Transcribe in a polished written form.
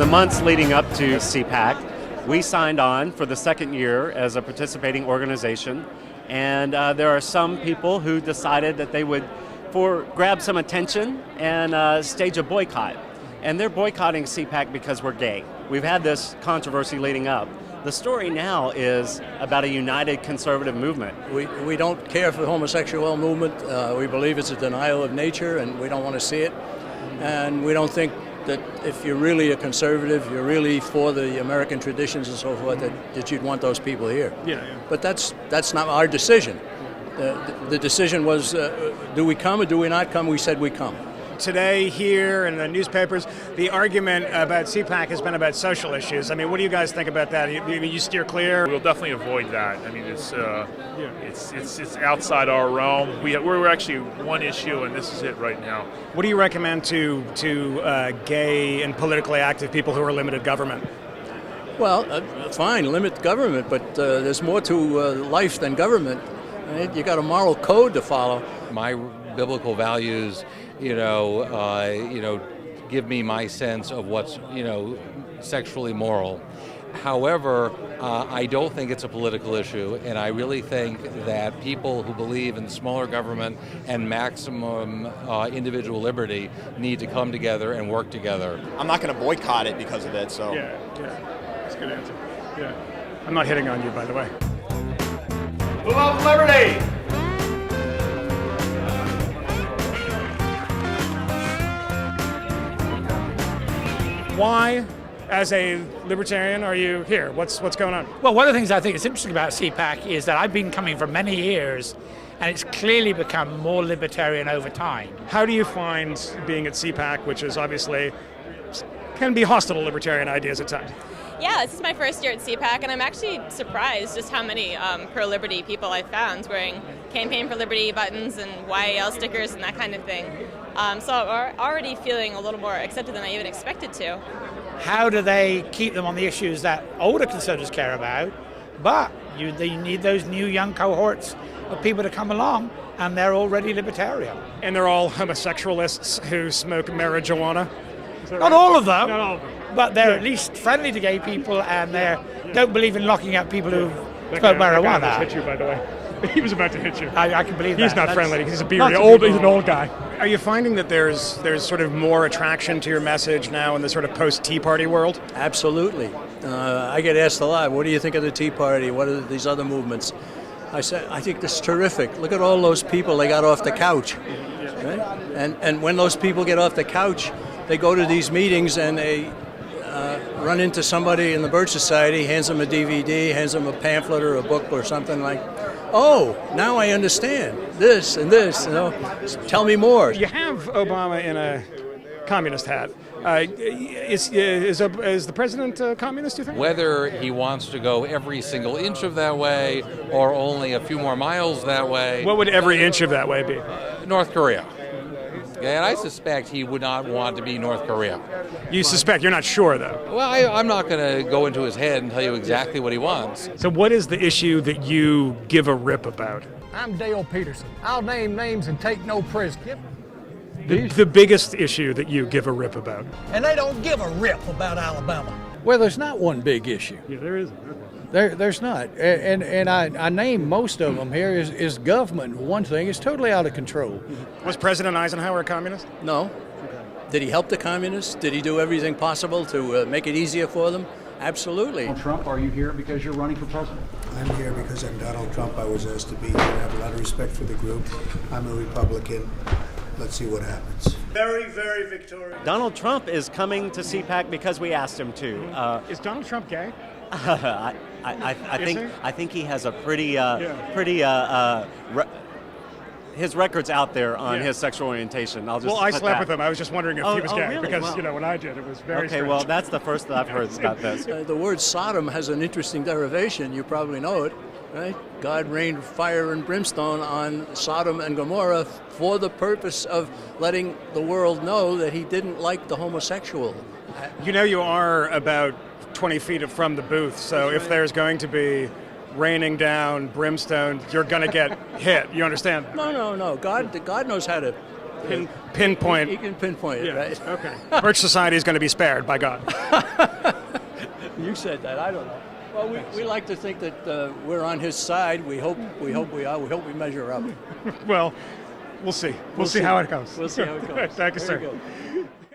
the months leading up to CPAC, we signed on for the second year as a participating organization, and there are some people who decided that they would grab some attention and stage a boycott. And they're boycotting CPAC because we're gay. We've had this controversy leading up. The story now is about a united conservative movement. We don't care for the homosexual movement. We believe it's a denial of nature, and we don't want to see it. And we don't think that if you're really a conservative, you're really for the American traditions and so forth, that you'd want those people here. Yeah. But that's not our decision. The decision was, do we come or do we not come? We said we come. Today here in the newspapers, the argument about CPAC has been about social issues. I mean, what do you guys think about that? You steer clear? We'll definitely avoid that. I mean, it's outside our realm. We're actually one issue, and this is it right now. What do you recommend to gay and politically active people who are limited government? Well, fine, limit government, but there's more to life than government. Right? You got a moral code to follow. My biblical values, give me my sense of what's, sexually moral. However, I don't think it's a political issue, and I really think that people who believe in smaller government and maximum individual liberty need to come together and work together. I'm not going to boycott it because of it, so. Yeah, that's a good answer. Yeah. I'm not hitting on you, by the way. We love liberty! Why, as a libertarian, are you here? What's going on? Well, one of the things I think is interesting about CPAC is that I've been coming for many years, and it's clearly become more libertarian over time. How do you find being at CPAC, which is obviously can be hostile to libertarian ideas at times? Yeah, this is my first year at CPAC, and I'm actually surprised just how many pro-liberty people I found wearing Campaign for Liberty buttons and YAL stickers and that kind of thing. So I'm already feeling a little more accepted than I even expected to. How do they keep them on the issues that older conservatives care about, but they need those new young cohorts of people to come along, and they're already libertarian. And they're all homosexualists who smoke marijuana? Not all of them. Not all of them. But they're at least friendly to gay people, and they don't believe in locking up people who smoke marijuana. That guy just hit you, by the way. He was about to hit you. I can believe that. He's not friendly. He's a bearded He's an old guy. Are you finding that there's sort of more attraction to your message now in the sort of post-Tea Party world? Absolutely. I get asked a lot, what do you think of the Tea Party? What are these other movements? I said, I think this is terrific. Look at all those people they got off the couch. Right? And when those people get off the couch, they go to these meetings and they run into somebody in the Birch Society, hands them a DVD, hands them a pamphlet or a book or something like, oh, now I understand this and this, tell me more. You have Obama in a communist hat. Is the president a communist, do you think? Whether he wants to go every single inch of that way or only a few more miles that way. What would every inch of that way be? North Korea. And I suspect he would not want to be North Korea. You suspect? You're not sure, though? Well, I'm not going to go into his head and tell you exactly what he wants. So what is the issue that you give a rip about? I'm Dale Peterson. I'll name names and take no prisoners. The biggest issue that you give a rip about? And they don't give a rip about Alabama. Well, there's not one big issue. Yeah, there isn't. There's not. And I named most of them here. Is government one thing? It's totally out of control. Was President Eisenhower a communist? No. Did he help the communists? Did he do everything possible to make it easier for them? Absolutely. Donald Trump, are you here because you're running for president? I'm here because I'm Donald Trump. I was asked to be here. I have a lot of respect for the group. I'm a Republican. Let's see what happens. Very, very victorious. Donald Trump is coming to CPAC because we asked him to. Is Donald Trump gay? I think he has a his record's out there on his sexual orientation. I slept with him. I was just wondering if he was gay, really? because when I did, it was very strange. Well, that's the first that I've heard about this. The word Sodom has an interesting derivation. You probably know it, right? God rained fire and brimstone on Sodom and Gomorrah for the purpose of letting the world know that he didn't like the homosexual. You are about 20 feet from the booth, so if there's going to be raining down brimstone, you're going to get hit. You understand? No. God knows how to pinpoint. He can pinpoint it, right? Okay. Birch Society is going to be spared, by God. You said that. I don't know. Well, we like to think that we're on his side. We hope we are. We hope we measure up. Well, we'll see. We'll see how it goes. We'll see how it goes. Thank you, Very sir. good.